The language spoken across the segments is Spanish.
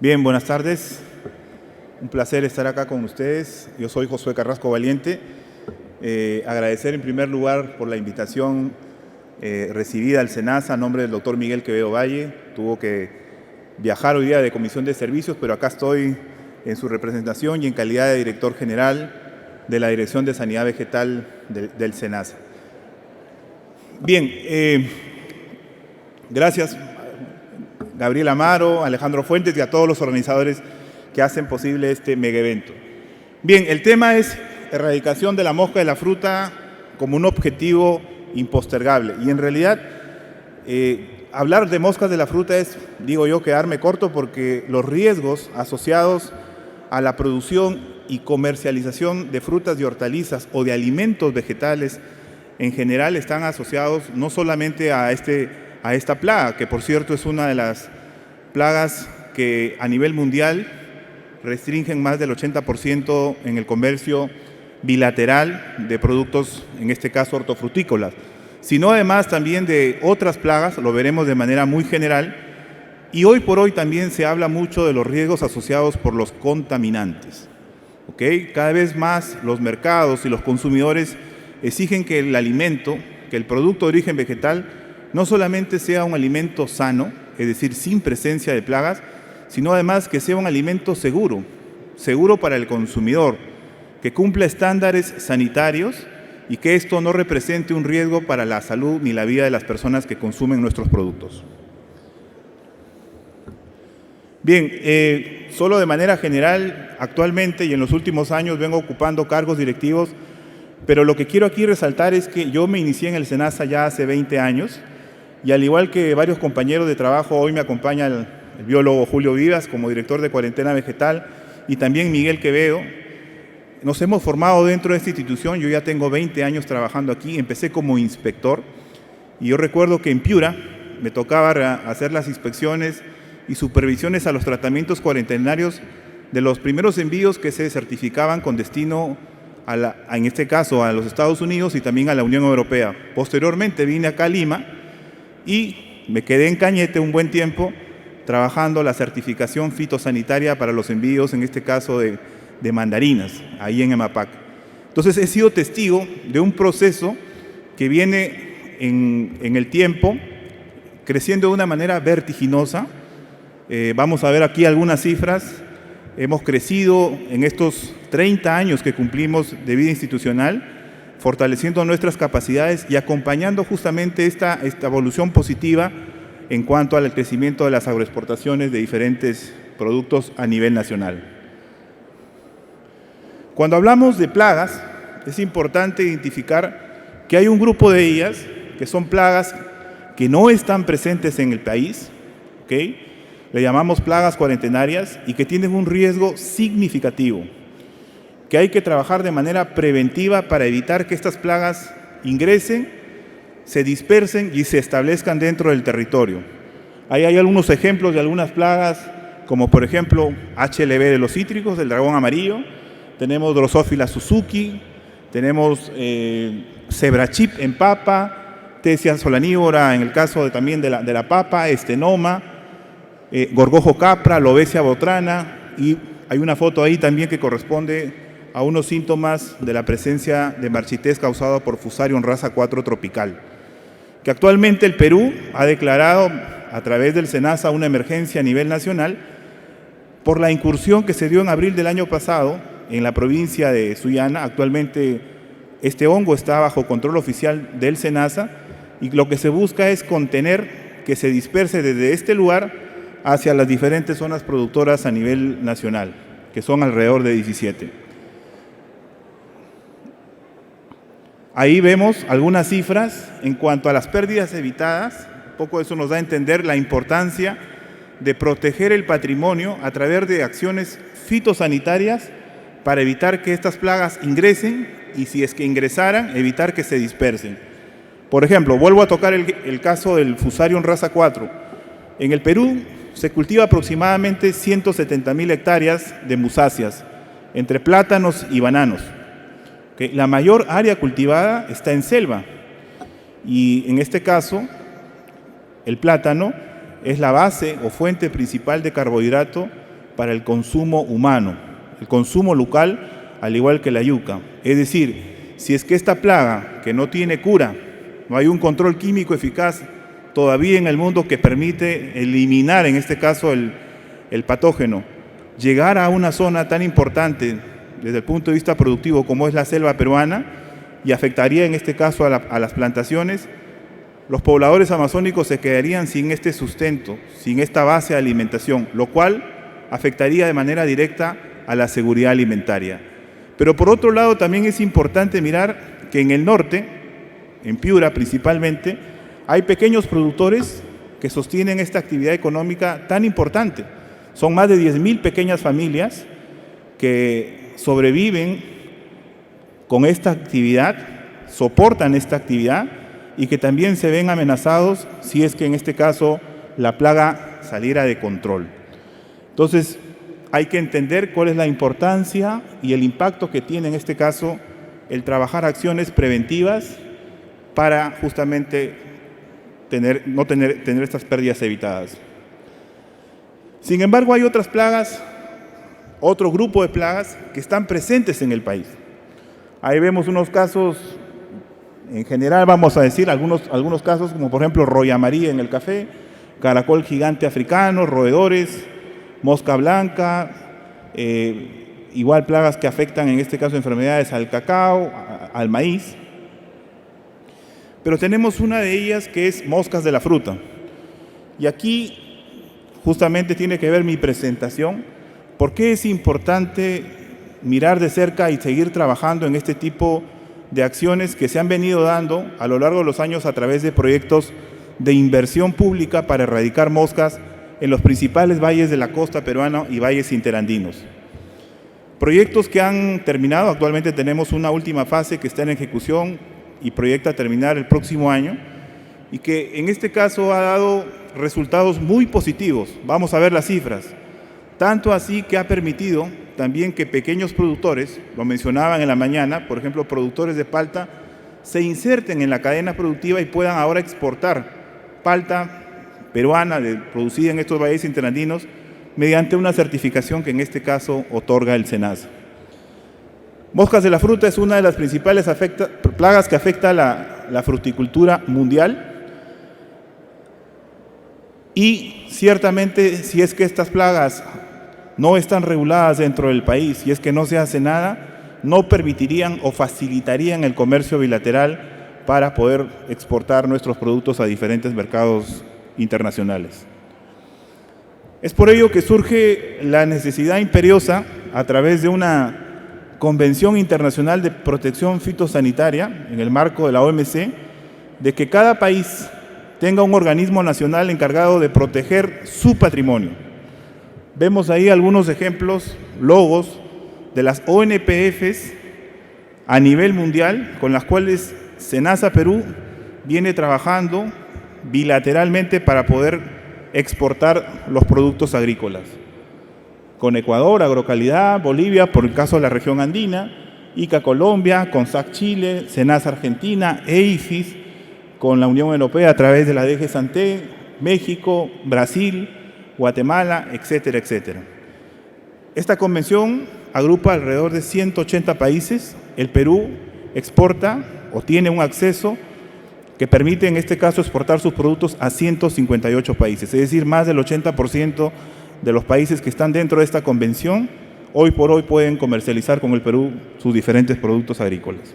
Bien, buenas tardes. Un placer estar acá con ustedes. Yo soy Josué Carrasco Valiente. Agradecer en primer lugar por la invitación recibida al SENASA a nombre del doctor Miguel Quevedo Valle. Tuvo que viajar hoy día de Comisión de Servicios, pero acá estoy en su representación y en calidad de director general de la Dirección de Sanidad Vegetal del SENASA. Bien, gracias Gabriel Amaro, Alejandro Fuentes y a todos los organizadores que hacen posible este mega evento. Bien, el tema es erradicación de la mosca de la fruta como un objetivo impostergable. Y en realidad, hablar de moscas de la fruta es, digo yo, quedarme corto porque los riesgos asociados a la producción y comercialización de frutas y hortalizas o de alimentos vegetales en general están asociados no solamente a esta plaga, que por cierto es una de las plagas que a nivel mundial restringen más del 80% en el comercio bilateral de productos, en este caso hortofrutícolas, sino además también de otras plagas, lo veremos de manera muy general, y hoy por hoy también se habla mucho de los riesgos asociados por los contaminantes. ¿Okay? Cada vez más los mercados y los consumidores exigen que el alimento, que el producto de origen vegetal, no solamente sea un alimento sano, es decir, sin presencia de plagas, sino además que sea un alimento seguro, seguro para el consumidor, que cumpla estándares sanitarios y que esto no represente un riesgo para la salud ni la vida de las personas que consumen nuestros productos. Bien, solo de manera general, actualmente y en los últimos años vengo ocupando cargos directivos, pero lo que quiero aquí resaltar es que yo me inicié en el SENASA ya hace 20 años y al igual que varios compañeros de trabajo, hoy me acompaña el biólogo Julio Vivas como director de cuarentena vegetal y también Miguel Quevedo. Nos hemos formado dentro de esta institución, yo ya tengo 20 años trabajando aquí, empecé como inspector y yo recuerdo que en Piura me tocaba hacer las inspecciones y supervisiones a los tratamientos cuarentenarios de los primeros envíos que se certificaban con destino en este caso a los Estados Unidos y también a la Unión Europea. Posteriormente vine acá a Lima y me quedé en Cañete un buen tiempo trabajando la certificación fitosanitaria para los envíos, en este caso de mandarinas, ahí en Emapac. Entonces he sido testigo de un proceso que viene en el tiempo creciendo de una manera vertiginosa. Vamos a ver aquí algunas cifras. Hemos crecido en estos 30 años que cumplimos de vida institucional, fortaleciendo nuestras capacidades y acompañando justamente esta evolución positiva en cuanto al crecimiento de las agroexportaciones de diferentes productos a nivel nacional. Cuando hablamos de plagas, es importante identificar que hay un grupo de ellas que son plagas que no están presentes en el país, ¿okay? Le llamamos plagas cuarentenarias y que tienen un riesgo significativo, que hay que trabajar de manera preventiva para evitar que estas plagas ingresen, se dispersen y se establezcan dentro del territorio. Ahí hay algunos ejemplos de algunas plagas, como por ejemplo HLB de los cítricos, del dragón amarillo, tenemos Drosophila Suzuki, tenemos Zebrachip en papa, Tesia solanívora en el caso también de la papa, Estenoma, Gorgojo capra, Lobesia botrana, y hay una foto ahí también que corresponde a unos síntomas de la presencia de marchitez causada por Fusarium raza 4 tropical, que actualmente el Perú ha declarado a través del SENASA una emergencia a nivel nacional por la incursión que se dio en abril del año pasado en la provincia de Sullana. Actualmente este hongo está bajo control oficial del SENASA y lo que se busca es contener que se disperse desde este lugar hacia las diferentes zonas productoras a nivel nacional, que son alrededor de 17. Ahí vemos algunas cifras en cuanto a las pérdidas evitadas. Un poco eso nos da a entender la importancia de proteger el patrimonio a través de acciones fitosanitarias para evitar que estas plagas ingresen y si es que ingresaran, evitar que se dispersen. Por ejemplo, vuelvo a tocar el caso del Fusarium raza 4. En el Perú se cultiva aproximadamente 170.000 hectáreas de musáceas, entre plátanos y bananos. La mayor área cultivada está en selva y en este caso el plátano es la base o fuente principal de carbohidrato para el consumo humano, el consumo local, al igual que la yuca. Es decir, si es que esta plaga, que no tiene cura, no hay un control químico eficaz todavía en el mundo que permite eliminar, en este caso, el patógeno, llegar a una zona tan importante desde el punto de vista productivo como es la selva peruana y afectaría en este caso a las plantaciones, los pobladores amazónicos se quedarían sin este sustento, sin esta base de alimentación, lo cual afectaría de manera directa a la seguridad alimentaria. Pero por otro lado también es importante mirar que en el norte, en Piura principalmente, hay pequeños productores que sostienen esta actividad económica tan importante. Son más de 10.000 pequeñas familias que sobreviven con esta actividad, soportan esta actividad y que también se ven amenazados si es que en este caso la plaga saliera de control. Entonces, hay que entender cuál es la importancia y el impacto que tiene en este caso el trabajar acciones preventivas para justamente tener estas pérdidas evitadas. Sin embargo, hay otras plagas, otro grupo de plagas que están presentes en el país. Ahí vemos unos casos, en general vamos a decir algunos casos como por ejemplo roya amarilla en el café, caracol gigante africano, roedores, mosca blanca, igual plagas que afectan en este caso enfermedades al cacao, al maíz. Pero tenemos una de ellas que es moscas de la fruta. Y aquí justamente tiene que ver mi presentación. ¿Por qué es importante mirar de cerca y seguir trabajando en este tipo de acciones que se han venido dando a lo largo de los años a través de proyectos de inversión pública para erradicar moscas en los principales valles de la costa peruana y valles interandinos? Proyectos que han terminado, actualmente tenemos una última fase que está en ejecución y proyecta terminar el próximo año y que en este caso ha dado resultados muy positivos. Vamos a ver las cifras. Tanto así que ha permitido también que pequeños productores, lo mencionaban en la mañana, por ejemplo, productores de palta, se inserten en la cadena productiva y puedan ahora exportar palta peruana producida en estos valles interandinos mediante una certificación que en este caso otorga el SENASA. Moscas de la fruta es una de las principales plagas que afecta la fruticultura mundial y ciertamente si es que estas plagas no están reguladas dentro del país, si es que no se hace nada, no permitirían o facilitarían el comercio bilateral para poder exportar nuestros productos a diferentes mercados internacionales. Es por ello que surge la necesidad imperiosa, a través de una Convención Internacional de Protección Fitosanitaria, en el marco de la OMC, de que cada país tenga un organismo nacional encargado de proteger su patrimonio. Vemos ahí algunos ejemplos, logos de las ONPFs a nivel mundial, con las cuales SENASA Perú viene trabajando bilateralmente para poder exportar los productos agrícolas. Con Ecuador, Agrocalidad, Bolivia, por el caso de la región andina, ICA Colombia, CONSAC Chile, SENASA Argentina, EIFIS, con la Unión Europea a través de la DG Santé, México, Brasil, Guatemala, etcétera, etcétera. Esta convención agrupa alrededor de 180 países. El Perú exporta o tiene un acceso que permite en este caso exportar sus productos a 158 países, es decir, más del 80% de los países que están dentro de esta convención, hoy por hoy pueden comercializar con el Perú sus diferentes productos agrícolas.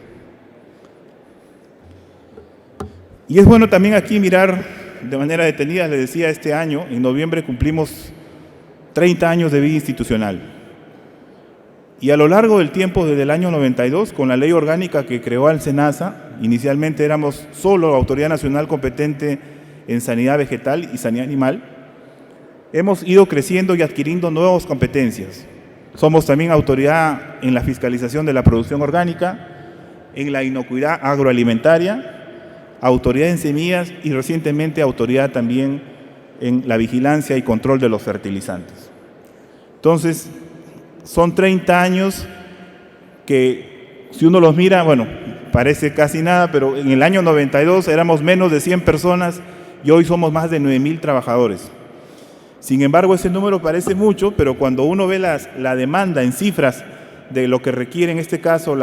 Y es bueno también aquí mirar de manera detenida, les decía, este año, en noviembre cumplimos 30 años de vida institucional. Y a lo largo del tiempo, desde el año 92, con la ley orgánica que creó al SENASA, inicialmente éramos solo autoridad nacional competente en sanidad vegetal y sanidad animal, hemos ido creciendo y adquiriendo nuevas competencias. Somos también autoridad en la fiscalización de la producción orgánica, en la inocuidad agroalimentaria, autoridad en semillas y recientemente autoridad también en la vigilancia y control de los fertilizantes. Entonces, son 30 años que, si uno los mira, bueno, parece casi nada, pero en el año 92 éramos menos de 100 personas y hoy somos más de 9.000 trabajadores. Sin embargo, ese número parece mucho, pero cuando uno ve la demanda en cifras de lo que requiere en este caso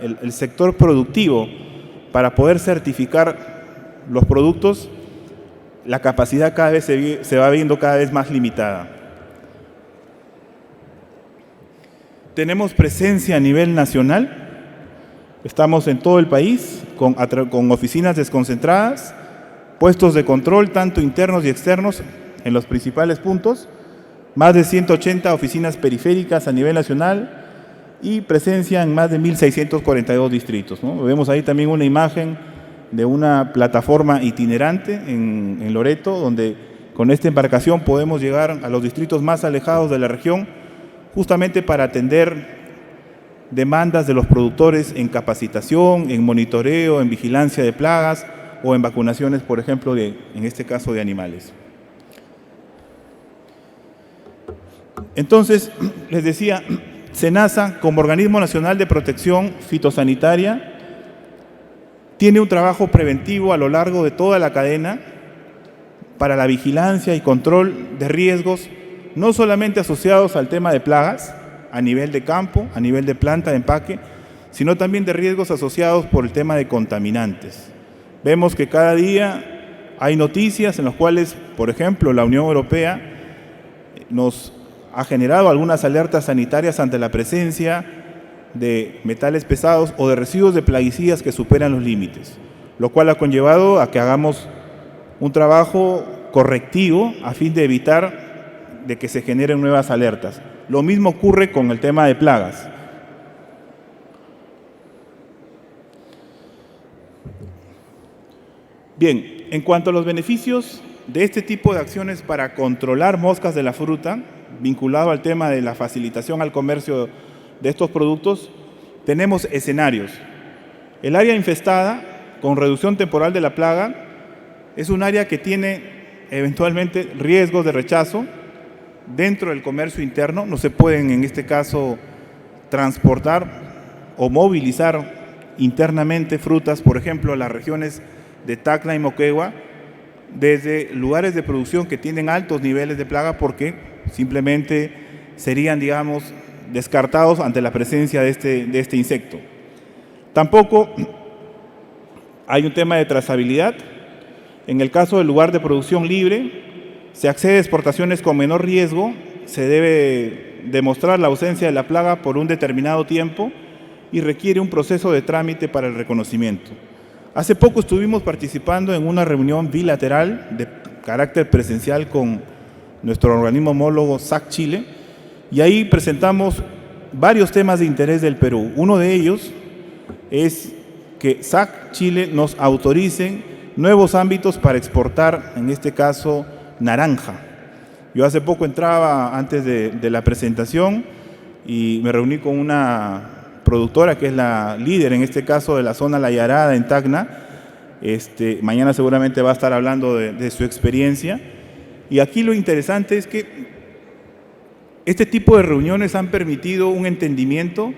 el sector productivo para poder certificar los productos, la capacidad cada vez se va viendo cada vez más limitada. Tenemos presencia a nivel nacional, estamos en todo el país con oficinas desconcentradas, puestos de control tanto internos y externos en los principales puntos, más de 180 oficinas periféricas a nivel nacional y presencia en más de 1.642 distritos, ¿no? Vemos ahí también una imagen de una plataforma itinerante en Loreto, donde con esta embarcación podemos llegar a los distritos más alejados de la región, justamente para atender demandas de los productores en capacitación, en monitoreo, en vigilancia de plagas o en vacunaciones, por ejemplo, en este caso de animales. Entonces, les decía, SENASA, como Organismo Nacional de Protección Fitosanitaria, tiene un trabajo preventivo a lo largo de toda la cadena para la vigilancia y control de riesgos, no solamente asociados al tema de plagas, a nivel de campo, a nivel de planta de empaque, sino también de riesgos asociados por el tema de contaminantes. Vemos que cada día hay noticias en las cuales, por ejemplo, la Unión Europea nos ha generado algunas alertas sanitarias ante la presencia de metales pesados o de residuos de plaguicidas que superan los límites, lo cual ha conllevado a que hagamos un trabajo correctivo a fin de evitar de que se generen nuevas alertas. Lo mismo ocurre con el tema de plagas. Bien, en cuanto a los beneficios de este tipo de acciones para controlar moscas de la fruta, vinculado al tema de la facilitación al comercio de estos productos, tenemos escenarios. El área infestada, con reducción temporal de la plaga, es un área que tiene eventualmente riesgos de rechazo dentro del comercio interno. No se pueden, en este caso, transportar o movilizar internamente frutas, por ejemplo, a las regiones de Tacna y Moquegua, desde lugares de producción que tienen altos niveles de plaga, porque simplemente serían, digamos, descartados ante la presencia de este insecto. Tampoco hay un tema de trazabilidad. En el caso del lugar de producción libre, se accede a exportaciones con menor riesgo, se debe demostrar la ausencia de la plaga por un determinado tiempo y requiere un proceso de trámite para el reconocimiento. Hace poco estuvimos participando en una reunión bilateral de carácter presencial con nuestro organismo homólogo SAC Chile, y ahí presentamos varios temas de interés del Perú. Uno de ellos es que SAC Chile nos autoricen nuevos ámbitos para exportar, en este caso, naranja. Yo hace poco entraba antes de la presentación y me reuní con una productora que es la líder, en este caso, de la zona La Yarada en Tacna. Mañana seguramente va a estar hablando de su experiencia. Y aquí lo interesante es que este tipo de reuniones han permitido un entendimiento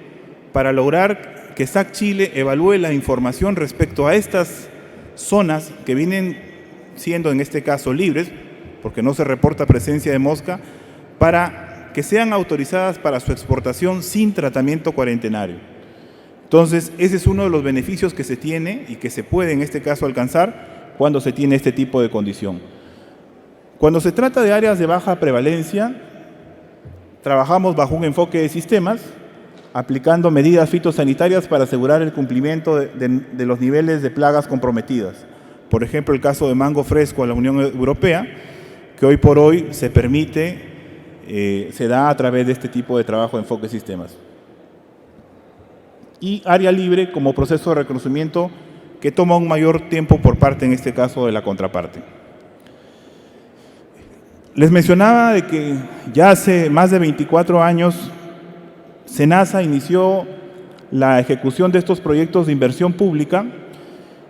para lograr que SAC Chile evalúe la información respecto a estas zonas que vienen siendo, en este caso, libres, porque no se reporta presencia de mosca, para que sean autorizadas para su exportación sin tratamiento cuarentenario. Entonces, ese es uno de los beneficios que se tiene y que se puede, en este caso, alcanzar cuando se tiene este tipo de condición. Cuando se trata de áreas de baja prevalencia, trabajamos bajo un enfoque de sistemas, aplicando medidas fitosanitarias para asegurar el cumplimiento de los niveles de plagas comprometidas. Por ejemplo, el caso de mango fresco a la Unión Europea, que hoy por hoy se permite, se da a través de este tipo de trabajo de enfoque de sistemas. Y área libre como proceso de reconocimiento que toma un mayor tiempo por parte, en este caso, de la contraparte. Les mencionaba de que ya hace más de 24 años SENASA inició la ejecución de estos proyectos de inversión pública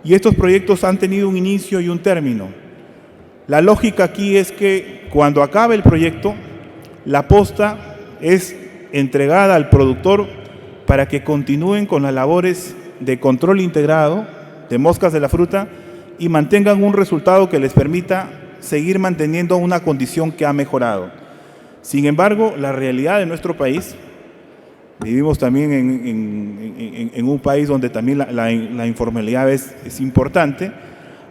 y estos proyectos han tenido un inicio y un término. La lógica aquí es que cuando acabe el proyecto, la posta es entregada al productor para que continúen con las labores de control integrado de moscas de la fruta y mantengan un resultado que les permita seguir manteniendo una condición que ha mejorado. Sin embargo, la realidad de nuestro país, vivimos también en un país donde también la informalidad es importante,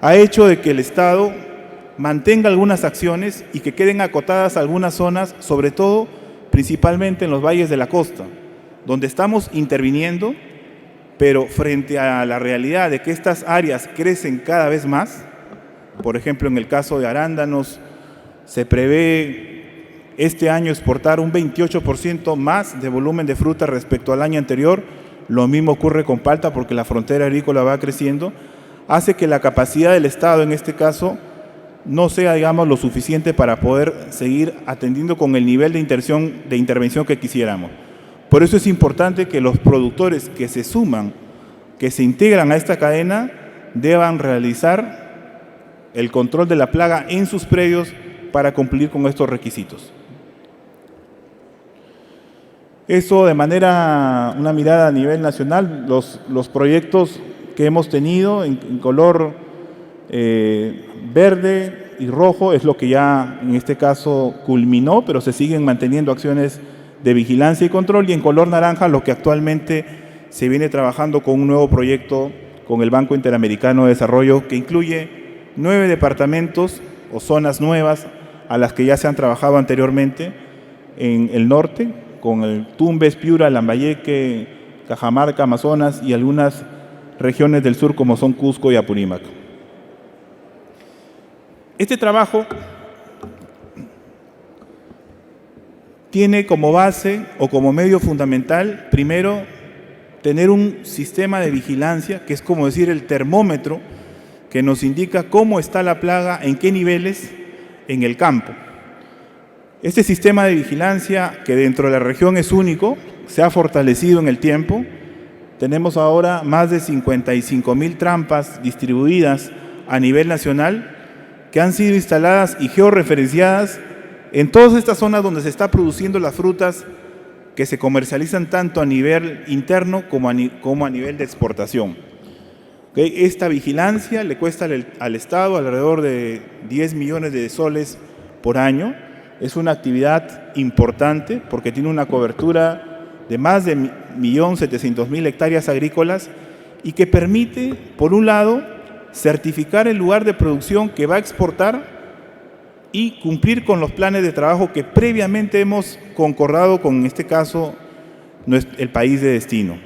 ha hecho de que el Estado mantenga algunas acciones y que queden acotadas algunas zonas, sobre todo, principalmente en los valles de la costa, donde estamos interviniendo, pero frente a la realidad de que estas áreas crecen cada vez más. Por ejemplo, en el caso de arándanos, se prevé este año exportar un 28% más de volumen de fruta respecto al año anterior. Lo mismo ocurre con palta, porque la frontera agrícola va creciendo, hace que la capacidad del Estado en este caso no sea, digamos, lo suficiente para poder seguir atendiendo con el nivel de intervención que quisiéramos. Por eso es importante que los productores que se suman, que se integran a esta cadena, deban realizar el control de la plaga en sus predios para cumplir con estos requisitos. Eso de una mirada a nivel nacional, los proyectos que hemos tenido en color verde y rojo es lo que ya en este caso culminó, pero se siguen manteniendo acciones de vigilancia y control, y en color naranja lo que actualmente se viene trabajando con un nuevo proyecto con el Banco Interamericano de Desarrollo que incluye 9 departamentos o zonas nuevas a las que ya se han trabajado anteriormente en el norte, con el Tumbes, Piura, Lambayeque, Cajamarca, Amazonas y algunas regiones del sur como son Cusco y Apurímac. Este trabajo tiene como base o como medio fundamental, primero, tener un sistema de vigilancia, que es como decir el termómetro, que nos indica cómo está la plaga, en qué niveles en el campo. Este sistema de vigilancia, que dentro de la región es único, se ha fortalecido en el tiempo. Tenemos ahora más de 55,000 trampas distribuidas a nivel nacional, que han sido instaladas y georreferenciadas en todas estas zonas donde se está produciendo las frutas que se comercializan tanto a nivel interno como a nivel de exportación. Esta vigilancia le cuesta al Estado alrededor de 10 millones de soles por año. Es una actividad importante porque tiene una cobertura de más de 1.700.000 hectáreas agrícolas y que permite, por un lado, certificar el lugar de producción que va a exportar y cumplir con los planes de trabajo que previamente hemos concordado con, en este caso, el país de destino.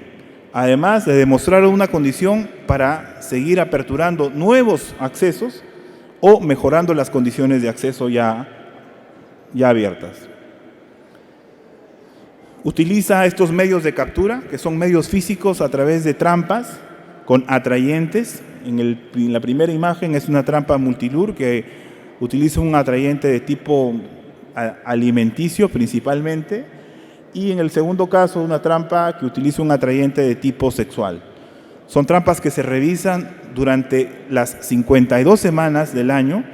Además de demostrar una condición para seguir aperturando nuevos accesos o mejorando las condiciones de acceso ya abiertas. Utiliza estos medios de captura, que son medios físicos a través de trampas con atrayentes. En la primera imagen es una trampa multilure que utiliza un atrayente de tipo alimenticio principalmente, y en el segundo caso una trampa que utiliza un atrayente de tipo sexual. Son trampas que se revisan durante las 52 semanas del año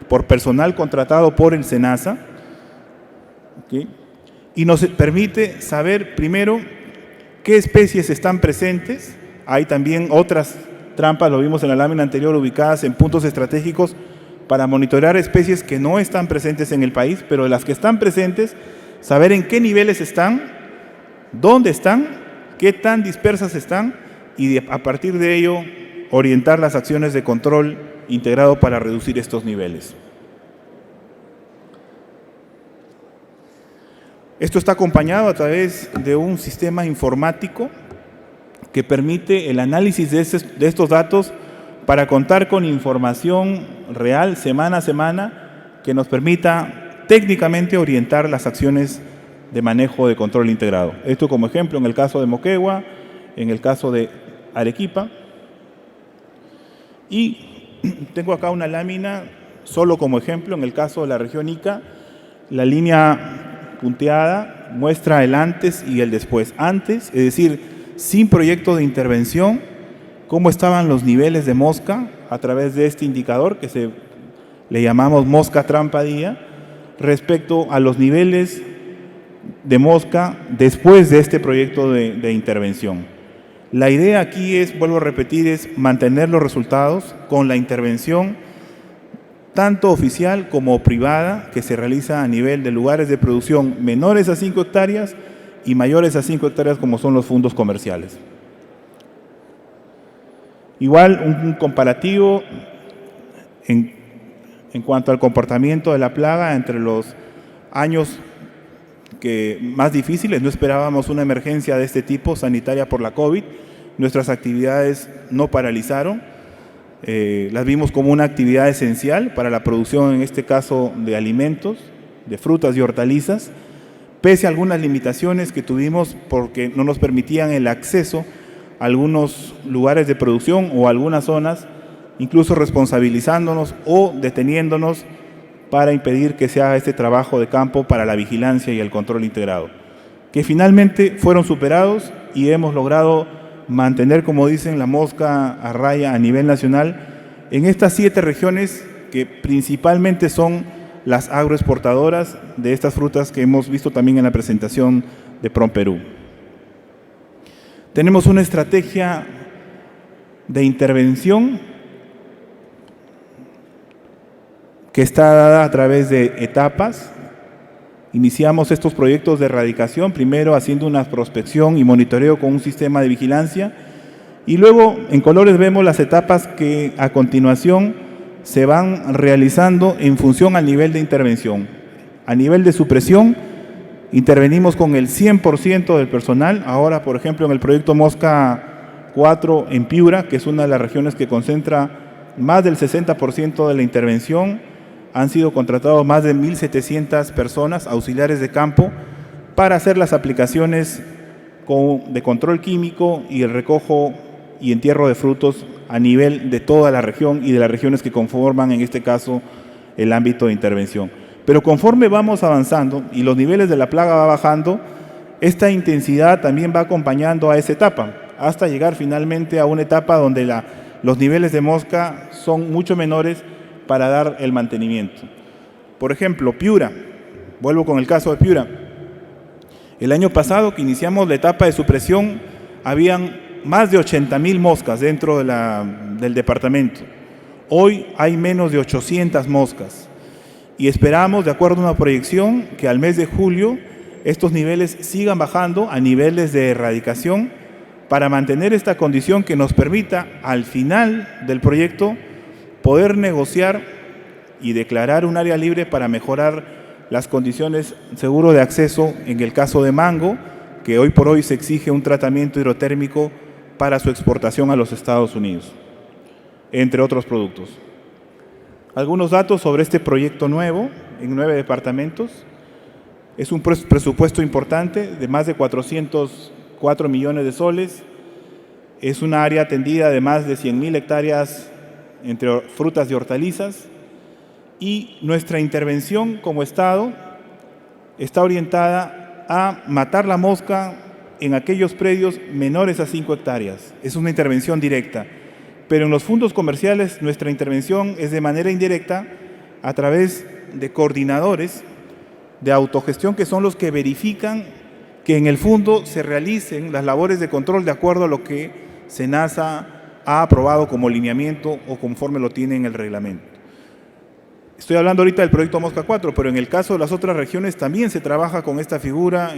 por personal contratado por el SENASA, ¿okay? Y nos permite saber primero qué especies están presentes. Hay también otras trampas, lo vimos en la lámina anterior, ubicadas en puntos estratégicos para monitorear especies que no están presentes en el país, pero de las que están presentes, saber en qué niveles están, dónde están, qué tan dispersas están y a partir de ello orientar las acciones de control integrado para reducir estos niveles. Esto está acompañado a través de un sistema informático que permite el análisis de estos datos para contar con información real semana a semana que nos permita técnicamente orientar las acciones de manejo de control integrado. Esto como ejemplo en el caso de Moquegua, en el caso de Arequipa. Y tengo acá una lámina solo como ejemplo en el caso de la región Ica. La línea punteada muestra el antes y el después. Antes, es decir, sin proyecto de intervención, cómo estaban los niveles de mosca a través de este indicador que le llamamos mosca trampadía, respecto a los niveles de mosca después de este proyecto de intervención. La idea aquí es, vuelvo a repetir, es mantener los resultados con la intervención tanto oficial como privada, que se realiza a nivel de lugares de producción menores a 5 hectáreas y mayores a 5 hectáreas, como son los fundos comerciales. Igual, un comparativo en cuanto al comportamiento de la plaga entre los años más difíciles. No esperábamos una emergencia de este tipo sanitaria por la COVID. Nuestras actividades no paralizaron. Las vimos como una actividad esencial para la producción, en este caso, de alimentos, de frutas y hortalizas, pese a algunas limitaciones que tuvimos porque no nos permitían el acceso a algunos lugares de producción o a algunas zonas, incluso responsabilizándonos o deteniéndonos para impedir que se haga este trabajo de campo para la vigilancia y el control integrado, que finalmente fueron superados y hemos logrado mantener, como dicen, la mosca a raya a nivel nacional en estas 7 regiones que principalmente son las agroexportadoras de estas frutas que hemos visto también en la presentación de PROMPERÚ. Tenemos una estrategia de intervención que está dada a través de etapas. Iniciamos estos proyectos de erradicación, primero haciendo una prospección y monitoreo con un sistema de vigilancia, y luego en colores vemos las etapas que a continuación se van realizando en función al nivel de intervención. A nivel de supresión, intervenimos con el 100% del personal. Ahora, por ejemplo, en el proyecto Mosca 4 en Piura, que es una de las regiones que concentra más del 60% de la intervención, han sido contratados más de 1.700 personas, auxiliares de campo, para hacer las aplicaciones de control químico y el recojo y entierro de frutos a nivel de toda la región y de las regiones que conforman, en este caso, el ámbito de intervención. Pero conforme vamos avanzando y los niveles de la plaga va bajando, esta intensidad también va acompañando a esa etapa, hasta llegar finalmente a una etapa donde los niveles de mosca son mucho menores para dar el mantenimiento. Por ejemplo, Piura, vuelvo con el caso de Piura. El año pasado que iniciamos la etapa de supresión, habían más de 80.000 moscas dentro del departamento. Hoy hay menos de 800 moscas y esperamos, de acuerdo a una proyección, que al mes de julio estos niveles sigan bajando a niveles de erradicación para mantener esta condición que nos permita, al final del proyecto, poder negociar y declarar un área libre para mejorar las condiciones seguro de acceso en el caso de mango, que hoy por hoy se exige un tratamiento hidrotérmico para su exportación a los Estados Unidos, entre otros productos. Algunos datos sobre este proyecto nuevo en 9 departamentos. Es un presupuesto importante de más de 404 millones de soles. Es una área atendida de más de 100.000 hectáreas entre frutas y hortalizas, y nuestra intervención como Estado está orientada a matar la mosca en aquellos predios menores a 5 hectáreas. Es una intervención directa, pero en los fundos comerciales nuestra intervención es de manera indirecta a través de coordinadores de autogestión, que son los que verifican que en el fondo se realicen las labores de control de acuerdo a lo que SENASA ha aprobado como lineamiento o conforme lo tiene en el reglamento. Estoy hablando ahorita del proyecto Mosca 4, pero en el caso de las otras regiones también se trabaja con esta figura.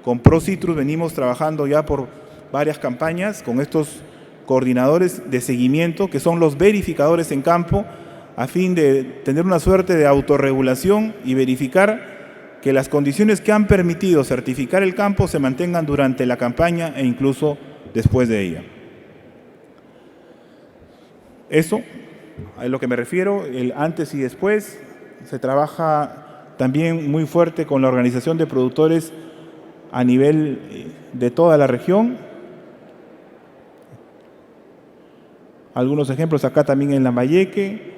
Con ProCitrus venimos trabajando ya por varias campañas con estos coordinadores de seguimiento, que son los verificadores en campo, a fin de tener una suerte de autorregulación y verificar que las condiciones que han permitido certificar el campo se mantengan durante la campaña e incluso después de ella. Eso, a lo que me refiero, el antes y después. Se trabaja también muy fuerte con la organización de productores a nivel de toda la región. Algunos ejemplos acá también en Lambayeque,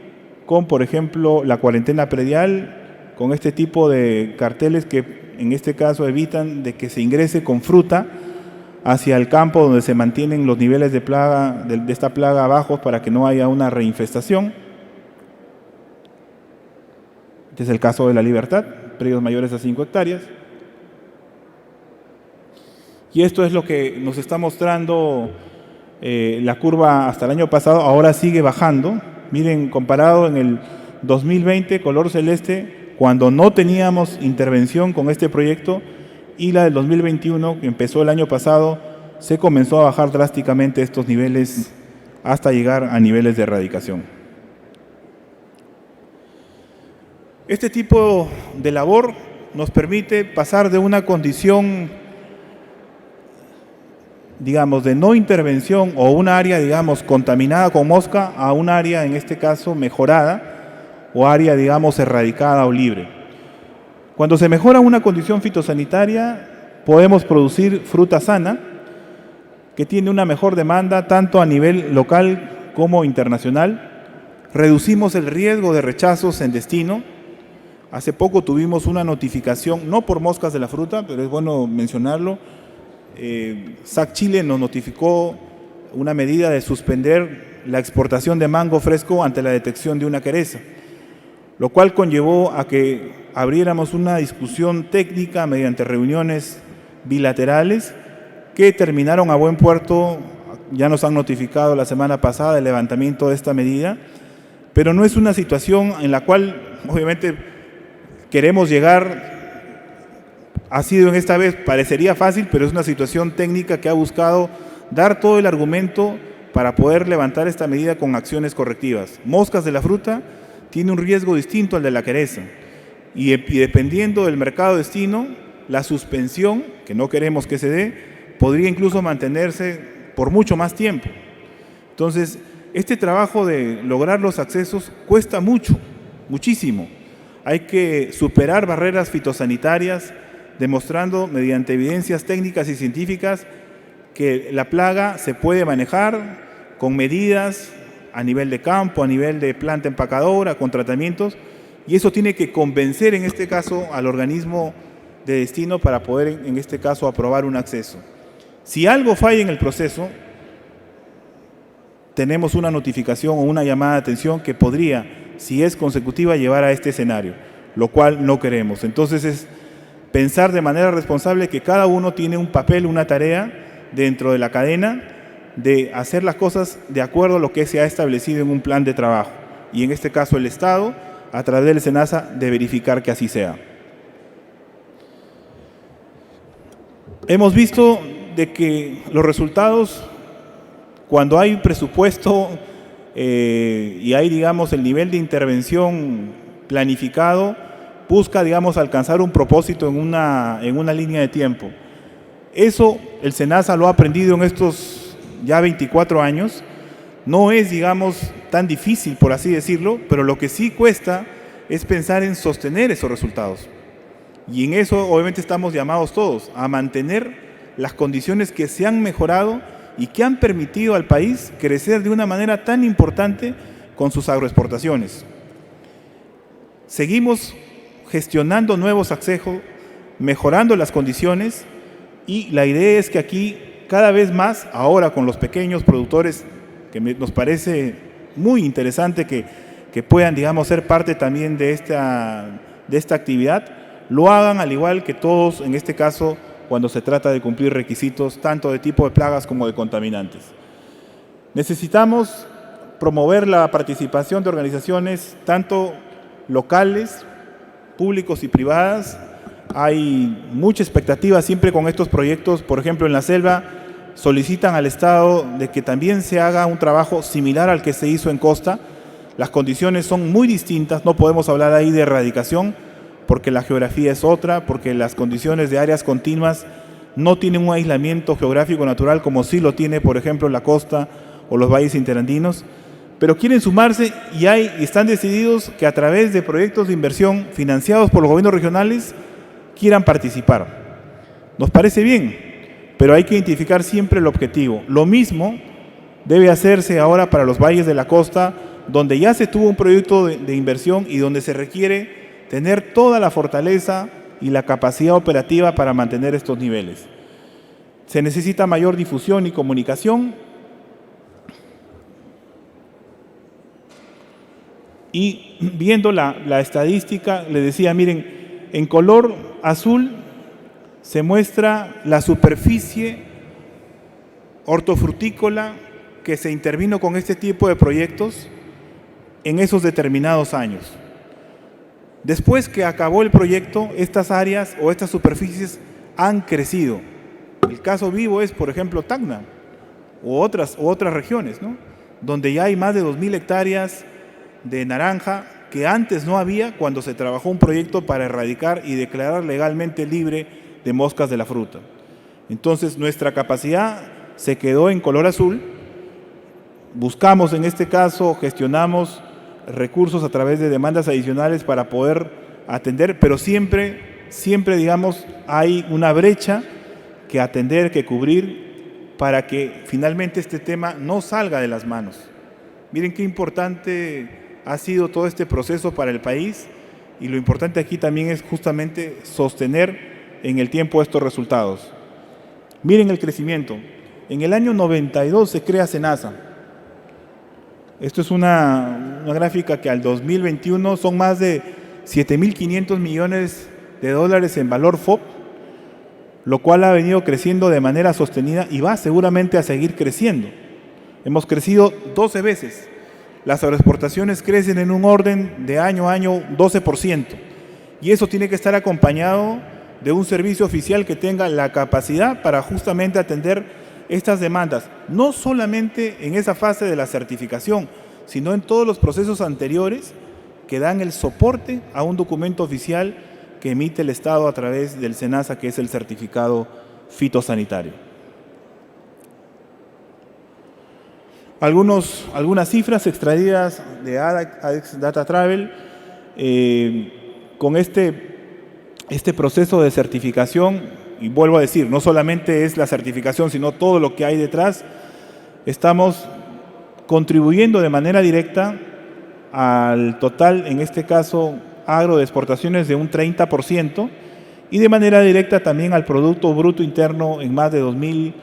con por ejemplo la cuarentena predial, con este tipo de carteles que en este caso evitan de que se ingrese con fruta hacia el campo donde se mantienen los niveles de plaga, de esta plaga bajos, para que no haya una reinfestación. Este es el caso de La Libertad, predios mayores a 5 hectáreas. Y esto es lo que nos está mostrando la curva hasta el año pasado. Ahora sigue bajando. Miren, comparado en el 2020 color celeste cuando no teníamos intervención con este proyecto, y la del 2021, que empezó el año pasado, se comenzó a bajar drásticamente estos niveles hasta llegar a niveles de erradicación. Este tipo de labor nos permite pasar de una condición, digamos, de no intervención o un área, digamos, contaminada con mosca a un área, en este caso, mejorada o área, digamos, erradicada o libre. Cuando se mejora una condición fitosanitaria, podemos producir fruta sana, que tiene una mejor demanda tanto a nivel local como internacional. Reducimos el riesgo de rechazos en destino. Hace poco tuvimos una notificación, no por moscas de la fruta, pero es bueno mencionarlo. SAC Chile nos notificó una medida de suspender la exportación de mango fresco ante la detección de una quereza, lo cual conllevó a que abriéramos una discusión técnica mediante reuniones bilaterales que terminaron a buen puerto. Ya nos han notificado la semana pasada el levantamiento de esta medida, pero no es una situación en la cual obviamente queremos llegar. Ha sido en esta vez, parecería fácil, pero es una situación técnica que ha buscado dar todo el argumento para poder levantar esta medida con acciones correctivas. Moscas de la fruta tiene un riesgo distinto al de la quereza, y dependiendo del mercado destino, la suspensión, que no queremos que se dé, podría incluso mantenerse por mucho más tiempo. Entonces, este trabajo de lograr los accesos cuesta mucho, muchísimo. Hay que superar barreras fitosanitarias, demostrando mediante evidencias técnicas y científicas que la plaga se puede manejar con medidas a nivel de campo, a nivel de planta empacadora, con tratamientos, y eso tiene que convencer en este caso al organismo de destino para poder en este caso aprobar un acceso. Si algo falla en el proceso, tenemos una notificación o una llamada de atención que podría, si es consecutiva, llevar a este escenario, lo cual no queremos. Entonces es pensar de manera responsable que cada uno tiene un papel, una tarea dentro de la cadena de hacer las cosas de acuerdo a lo que se ha establecido en un plan de trabajo, y en este caso el Estado, a través del SENASA, de verificar que así sea. Hemos visto de que los resultados, cuando hay presupuesto y hay, digamos, el nivel de intervención planificado, busca, digamos, alcanzar un propósito en una línea de tiempo. Eso el SENASA lo ha aprendido en estos ya 24 años. No es, digamos, tan difícil, por así decirlo, pero lo que sí cuesta es pensar en sostener esos resultados. Y en eso obviamente estamos llamados todos a mantener las condiciones que se han mejorado y que han permitido al país crecer de una manera tan importante con sus agroexportaciones. Seguimos gestionando nuevos accesos, mejorando las condiciones, y la idea es que aquí cada vez más, ahora con los pequeños productores, que nos parece muy interesante que puedan, digamos, ser parte también de esta actividad, lo hagan al igual que todos, en este caso, cuando se trata de cumplir requisitos tanto de tipo de plagas como de contaminantes. Necesitamos promover la participación de organizaciones tanto locales, públicos y privadas. Hay mucha expectativa siempre con estos proyectos. Por ejemplo, en la selva solicitan al Estado de que también se haga un trabajo similar al que se hizo en costa. Las condiciones son muy distintas, no podemos hablar ahí de erradicación, porque la geografía es otra, porque las condiciones de áreas continuas no tienen un aislamiento geográfico natural como sí lo tiene, por ejemplo, la costa o los valles interandinos, pero quieren sumarse y están decididos que a través de proyectos de inversión financiados por los gobiernos regionales quieran participar. Nos parece bien, pero hay que identificar siempre el objetivo. Lo mismo debe hacerse ahora para los valles de la costa, donde ya se tuvo un proyecto de inversión y donde se requiere tener toda la fortaleza y la capacidad operativa para mantener estos niveles. Se necesita mayor difusión y comunicación. Y viendo la estadística, le decía, miren, en color azul se muestra la superficie hortofrutícola que se intervino con este tipo de proyectos en esos determinados años. Después que acabó el proyecto, estas áreas o estas superficies han crecido. El caso vivo es, por ejemplo, Tacna u otras regiones, ¿no? Donde ya hay más de 2.000 hectáreas de naranja que antes no había cuando se trabajó un proyecto para erradicar y declarar legalmente libre de moscas de la fruta. Entonces, nuestra capacidad se quedó en color azul. Buscamos, en este caso, gestionamos recursos a través de demandas adicionales para poder atender, pero siempre, digamos, hay una brecha que atender, que cubrir, para que finalmente este tema no salga de las manos. Miren qué importante ha sido todo este proceso para el país, y lo importante aquí también es justamente sostener en el tiempo estos resultados. Miren el crecimiento. En el año 92 se crea SENASA. Esto es una gráfica que al 2021 son más de 7.500 millones de dólares en valor FOB, lo cual ha venido creciendo de manera sostenida y va seguramente a seguir creciendo. Hemos crecido 12 veces. Las agroexportaciones crecen en un orden de año a año 12%. Y eso tiene que estar acompañado de un servicio oficial que tenga la capacidad para justamente atender estas demandas, no solamente en esa fase de la certificación, sino en todos los procesos anteriores que dan el soporte a un documento oficial que emite el Estado a través del SENASA, que es el certificado fitosanitario. Algunas cifras extraídas de ADEX Data Travel con este proceso de certificación. Y vuelvo a decir, no solamente es la certificación, sino todo lo que hay detrás. Estamos contribuyendo de manera directa al total, en este caso, agro de exportaciones de un 30%, y de manera directa también al Producto Bruto Interno en más de 2.000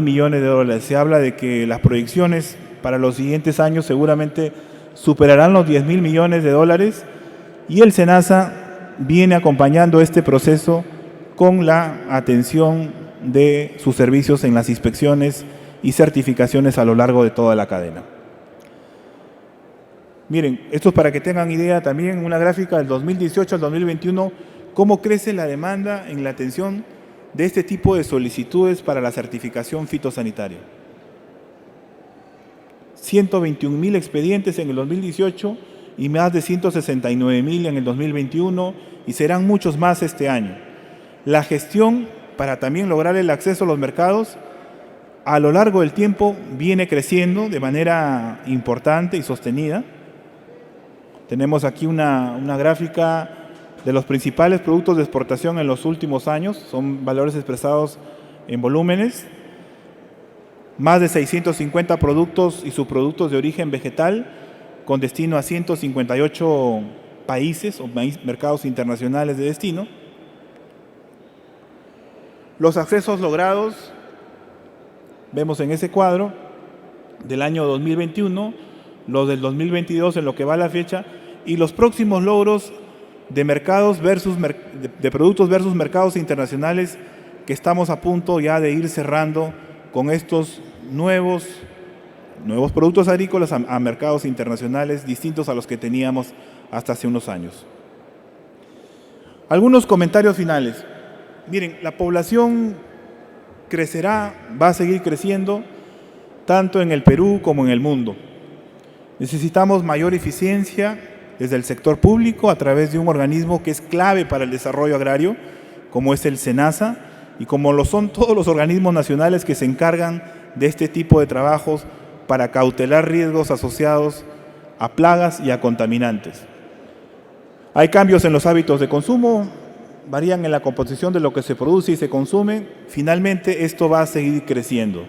millones de dólares. Se habla de que las proyecciones para los siguientes años seguramente superarán los 10.000 millones de dólares, y el SENASA viene acompañando este proceso con la atención de sus servicios en las inspecciones y certificaciones a lo largo de toda la cadena. Miren, esto es para que tengan idea también, una gráfica del 2018 al 2021, cómo crece la demanda en la atención de este tipo de solicitudes para la certificación fitosanitaria. 121.000 expedientes en el 2018 y más de 169.000 en el 2021, y serán muchos más este año. La gestión para también lograr el acceso a los mercados a lo largo del tiempo viene creciendo de manera importante y sostenida. Tenemos aquí una gráfica de los principales productos de exportación en los últimos años, son valores expresados en volúmenes. Más de 650 productos y subproductos de origen vegetal con destino a 158 países o mercados internacionales de destino. Los accesos logrados, vemos en ese cuadro, del año 2021, los del 2022 en lo que va a la fecha, y los próximos logros de mercados de productos versus mercados internacionales que estamos a punto ya de ir cerrando con estos nuevos productos agrícolas a mercados internacionales distintos a los que teníamos hasta hace unos años. Algunos comentarios finales. Miren, la población crecerá, va a seguir creciendo, tanto en el Perú como en el mundo. Necesitamos mayor eficiencia desde el sector público a través de un organismo que es clave para el desarrollo agrario, como es el SENASA, y como lo son todos los organismos nacionales que se encargan de este tipo de trabajos para cautelar riesgos asociados a plagas y a contaminantes. Hay cambios en los hábitos de consumo, varían en la composición de lo que se produce y se consume. Finalmente, esto va a seguir creciendo.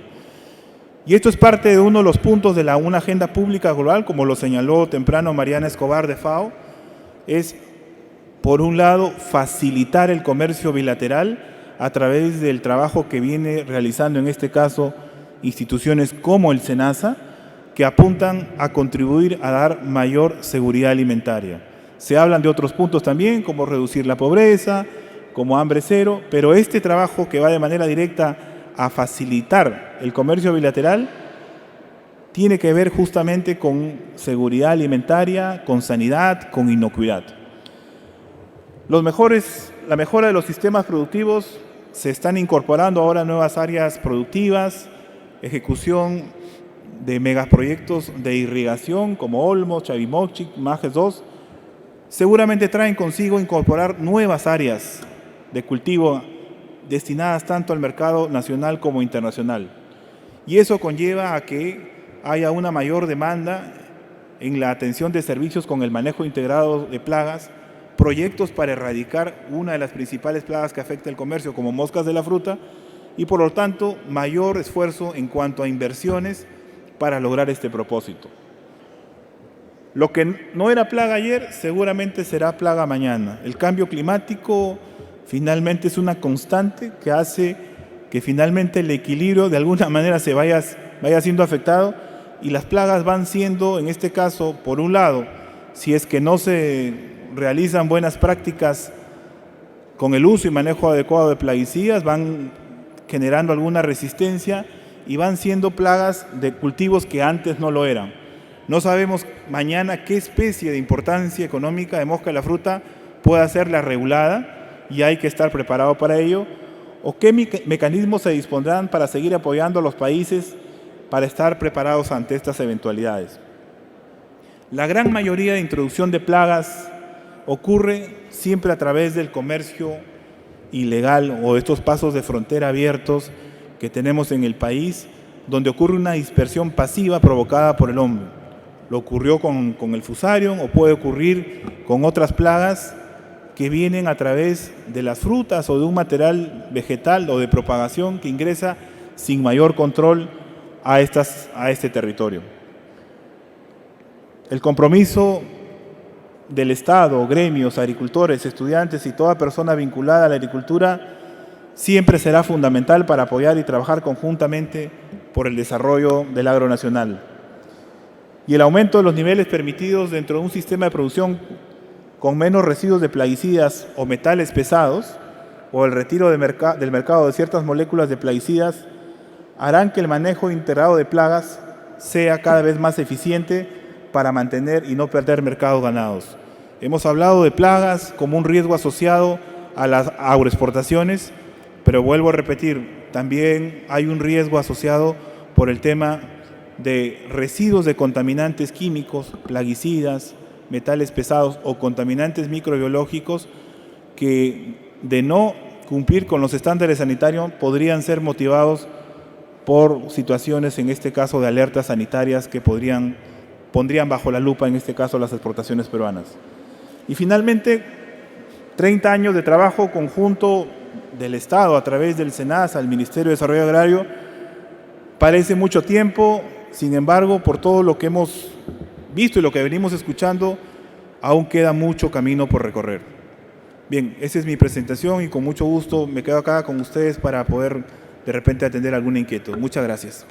Y esto es parte de uno de los puntos de una agenda pública global, como lo señaló temprano Mariana Escobar de FAO, es, por un lado, facilitar el comercio bilateral a través del trabajo que viene realizando, en este caso, instituciones como el SENASA, que apuntan a contribuir a dar mayor seguridad alimentaria. Se hablan de otros puntos también, como reducir la pobreza, como hambre cero, pero este trabajo que va de manera directa a facilitar el comercio bilateral tiene que ver justamente con seguridad alimentaria, con sanidad, con inocuidad. La mejora de los sistemas productivos, se están incorporando ahora nuevas áreas productivas, ejecución de megaproyectos de irrigación como Olmos, Chavimochic, Majes 2, seguramente traen consigo incorporar nuevas áreas de cultivo destinadas tanto al mercado nacional como internacional. Y eso conlleva a que haya una mayor demanda en la atención de servicios con el manejo integrado de plagas, proyectos para erradicar una de las principales plagas que afecta el comercio, como moscas de la fruta, y por lo tanto mayor esfuerzo en cuanto a inversiones para lograr este propósito. Lo que no era plaga ayer, seguramente será plaga mañana. El cambio climático finalmente es una constante que hace que finalmente el equilibrio de alguna manera se vaya siendo afectado, y las plagas van siendo, en este caso, por un lado, si es que no se realizan buenas prácticas con el uso y manejo adecuado de plaguicidas, van generando alguna resistencia y van siendo plagas de cultivos que antes no lo eran. No sabemos mañana qué especie de importancia económica de mosca de la fruta pueda ser la regulada, y hay que estar preparado para ello, o qué mecanismos se dispondrán para seguir apoyando a los países para estar preparados ante estas eventualidades. La gran mayoría de introducción de plagas ocurre siempre a través del comercio ilegal o estos pasos de frontera abiertos que tenemos en el país, donde ocurre una dispersión pasiva provocada por el hombre. Lo ocurrió con el Fusarium, o puede ocurrir con otras plagas que vienen a través de las frutas o de un material vegetal o de propagación que ingresa sin mayor control a este territorio. El compromiso del Estado, gremios, agricultores, estudiantes y toda persona vinculada a la agricultura siempre será fundamental para apoyar y trabajar conjuntamente por el desarrollo del agro nacional. Y el aumento de los niveles permitidos dentro de un sistema de producción con menos residuos de plaguicidas o metales pesados, o el retiro del mercado de ciertas moléculas de plaguicidas, harán que el manejo integrado de plagas sea cada vez más eficiente para mantener y no perder mercados ganados. Hemos hablado de plagas como un riesgo asociado a las agroexportaciones, pero vuelvo a repetir, también hay un riesgo asociado por el tema de residuos de contaminantes químicos, plaguicidas, metales pesados o contaminantes microbiológicos que, de no cumplir con los estándares sanitarios, podrían ser motivados por situaciones, en este caso, de alertas sanitarias que pondrían bajo la lupa, en este caso, las exportaciones peruanas. Y finalmente, 30 años de trabajo conjunto del Estado a través del SENASA, al Ministerio de Desarrollo Agrario, parece mucho tiempo. Sin embargo, por todo lo que hemos visto y lo que venimos escuchando, aún queda mucho camino por recorrer. Bien, esa es mi presentación y con mucho gusto me quedo acá con ustedes para poder de repente atender alguna inquietud. Muchas gracias.